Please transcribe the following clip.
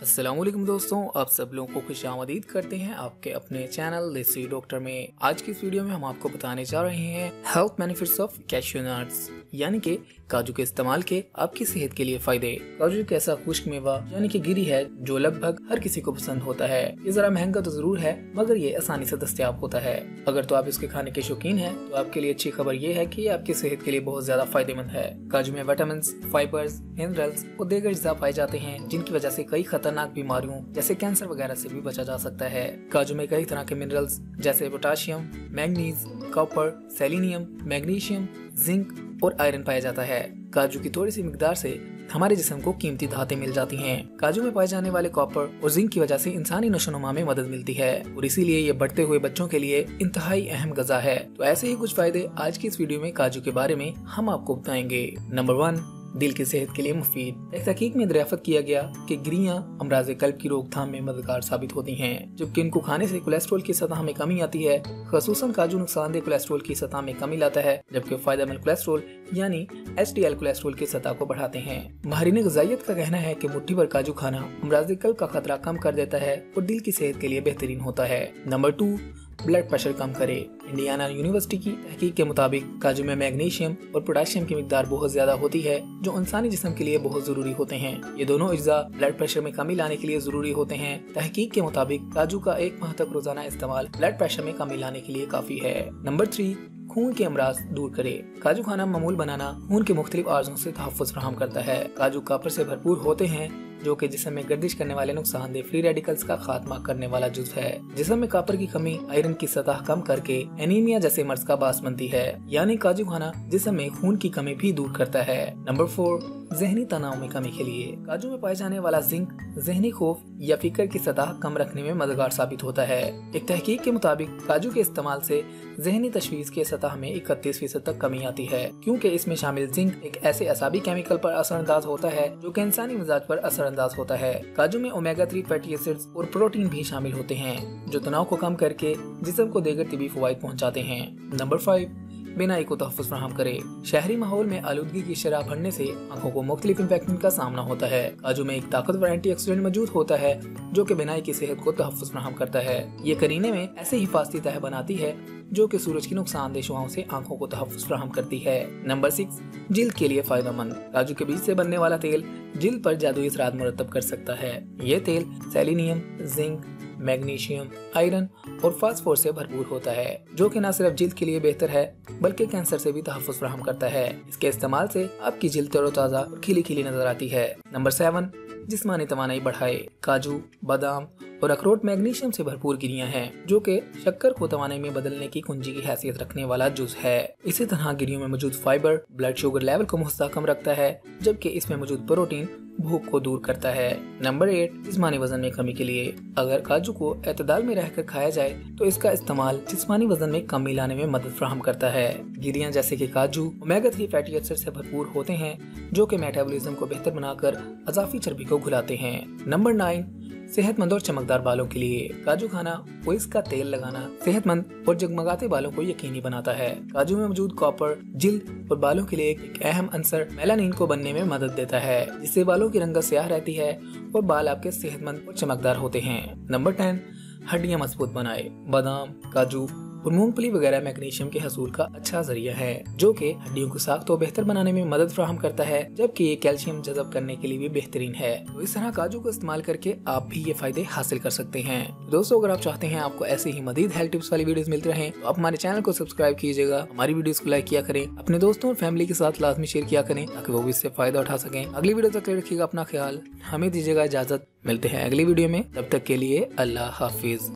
अस्सलाम वालेकुम दोस्तों, आप सब लोगों को खुशामदीद करते हैं आपके अपने चैनल देसी डॉक्टर में। आज की इस वीडियो में हम आपको बताने जा रहे हैं health benefits of cashew nuts, यानी कि काजू के इस्तेमाल के आपकी सेहत के लिए फायदे। काजू एक ऐसा खुश्क मेवा यानी कि गिरी है जो लगभग हर किसी को पसंद होता है। ये जरा महंगा तो जरूर है मगर ये आसानी से दस्तयाब होता है। अगर तो आप इसके खाने के शौकीन हैं तो आपके लिए अच्छी खबर ये है कि ये आपकी सेहत के लिए बहुत ज्यादा फायदेमंद है। काजू में विटामिन, फाइबर्स, मिनरल्स और दीगर अज्जा पाए जाते हैं जिनकी वजह से कई खतरनाक बीमारियों जैसे कैंसर वगैरह से भी बचा जा सकता है। काजू में कई तरह के मिनरल्स जैसे potassium, manganese, copper, selenium, magnesium, zinc और आयरन पाया जाता है। काजू की थोड़ी सी मिकदार से हमारे जिस्म को कीमती धातें मिल जाती हैं। काजू में पाए जाने वाले कॉपर और जिंक की वजह से इंसानी नशोनुमा में मदद मिलती है और इसीलिए ये बढ़ते हुए बच्चों के लिए इंतहाई अहम गज़ा है। तो ऐसे ही कुछ फायदे आज की इस वीडियो में काजू के बारे में हम आपको बताएंगे। नंबर 1, दिल की सेहत के लिए मुफीद। एक तहकीक में दरियाफ्त किया गया कि गिरियां अमराज कल्ब की रोकथाम में मददगार साबित होती हैं, जबकि इनको खाने से कोलेस्ट्रॉल की सतह में कमी आती है। खसूसन काजू नुकसानदेह कोलेस्ट्रॉल की सतह में कमी लाता है, जबकि फायदेमंद कोलेस्ट्रॉल यानी HDL कोलेस्ट्रॉल की सतह को बढ़ाते हैं। माहिरीन ग़िज़ाइयत का कहना है कि मुट्ठी भर काजू खाना अमराज कल्ब का खतरा कम कर देता है और दिल की सेहत के लिए बेहतरीन होता है। नंबर 2, ब्लड प्रेशर कम करे। इंडियाना यूनिवर्सिटी की तहकीक के मुताबिक काजू में मैग्नीशियम और पोटाशियम की मिकदार बहुत ज्यादा होती है जो इंसानी जिस्म के लिए बहुत जरूरी होते हैं। ये दोनों अज्जा ब्लड प्रेशर में कमी लाने के लिए जरूरी होते हैं। तहकीक के मुताबिक काजू का 1 माह तक रोजाना इस्तेमाल ब्लड प्रेशर में कमी लाने के लिए काफी है। नंबर 3, खून के अमराज दूर करे। काजू खाना मामूल बनाना खून के मुख्तलिफ आर्जों से तहफ़्फ़ुज़ फराहम करता है। काजू कॉपर से भरपूर होते हैं जो कि जिस्म में गर्दिश करने वाले नुकसानदेह फ्री रेडिकल्स का खात्मा करने वाला जुज़ है। जिस्म में कॉपर की कमी आयरन की सतह कम करके एनीमिया जैसे मर्ज का बास बनती है, यानी काजू खाना जिस्म में खून की कमी भी दूर करता है। नंबर 4, ज़हनी तनाव में कमी के लिए। काजू में पाए जाने वाला जिंक ज़हनी खौफ या फिक्र की सतह कम रखने में मददगार साबित होता है। एक तहकीक के मुताबिक काजू के इस्तेमाल से ज़हनी तशवीश के सतह में 31% तक कमी आती है, क्योंकि इसमें शामिल जिंक एक ऐसे असाबी केमिकल पर असरअंदाज होता है जो कि इंसानी मिजाज पर असरअंदाज होता है। काजू में ओमेगा 3 फैटी एसिड्स और प्रोटीन भी शामिल होते हैं जो तनाव को कम करके जिस्म को दीगर तिबी फवाइद पहुँचाते हैं। नंबर 5, बिनाई को तहफ़्फ़ुज़ फराहम करे। शहरी माहौल में आलूदगी की शरह बढ़ने से आंखों को मुख्तलिफ इन्फेक्शन का सामना होता है। काजू में एक ताकतवर एंटीऑक्सीडेंट मौजूद होता है जो कि बिनाई की सेहत को तहफ़्फ़ुज़ फराहम करता है। ये करीने में ऐसे हिफाजती तह बनाती है जो कि सूरज की नुकसानदेह शुआओं से आंखों को तहफ़्फ़ुज़ फराहम करती है। नंबर 6, जिल्द के लिए फायदेमंद। काजू के बीज से बनने वाला तेल जिल्द पर जादुई असरात मुरतब कर सकता है। ये तेल सेलेनियम, जिंक, मैग्नीशियम, आयरन और फास्फोरस से भरपूर होता है जो कि न सिर्फ जिल्द के लिए बेहतर है बल्कि कैंसर से भी तहफ़्फ़ुज़ फराहम करता है। इसके इस्तेमाल से आपकी जिल्द तरोताज़ा और खिली खिली नजर आती है। नंबर 7, जिस्मानी तवानाई बढ़ाए। काजू, बादाम और अखरोट मैग्नीशियम से भरपूर गिरियां हैं जो कि शक्कर को तवानाई में बदलने की कुंजी की हैसियत रखने वाला जुज़ है। इसी तरह गिरियों में मौजूद फाइबर ब्लड शुगर लेवल को मुस्तहकम रखता है, जबकि इसमें मौजूद प्रोटीन भूख को दूर करता है। नंबर 8, जिस्मानी वजन में कमी के लिए। अगर काजू को एतदाल में रहकर खाया जाए तो इसका इस्तेमाल जिस्मानी वजन में कमी लाने में मदद फराहम करता है। गिरियां जैसे कि काजू ओमेगा 3 फैटी एसिड से भरपूर होते हैं जो कि मेटाबॉलिज्म को बेहतर बनाकर अज़ाफ़ी चर्बी को घुलाते हैं। नंबर 9, सेहतमंद और चमकदार बालों के लिए। काजू खाना और इसका तेल लगाना सेहतमंद और जगमगाते बालों को यकीनी बनाता है। काजू में मौजूद कॉपर जिल्द और बालों के लिए एक अहम अंसर मेलानिन को बनने में मदद देता है, जिससे बालों की रंगत स्याह रहती है और बाल आपके सेहतमंद और चमकदार होते हैं। नंबर 10, हड्डियां मजबूत बनाए। बादाम, काजू और मूंगफली वगैरह मैग्नीशियम के हसूल का अच्छा जरिया है जो कि हड्डियों की साख्त को बेहतर बनाने में मदद फराहम करता है, जबकि ये कैल्शियम जज़ब करने के लिए भी बेहतरीन है। तो इस तरह काजू को इस्तेमाल करके आप भी ये फायदे हासिल कर सकते हैं। दोस्तों, अगर आप चाहते हैं आपको ऐसे ही मजीद हेल्थ टिप्स वाली वीडियोस मिलती रहें तो आप हमारे चैनल को सब्सक्राइब कीजिएगा, हमारी वीडियोस को लाइक किया करें, अपने दोस्तों और फैमिली के साथ लाजमी शेयर किया करें ताकि वो भी इससे फायदा उठा सकें। अगली वीडियो तक रखिएगा अपना ख्याल, हमें दीजिएगा इजाजत। मिलते हैं अगली वीडियो में, तब तक के लिए अल्लाह हाफिज।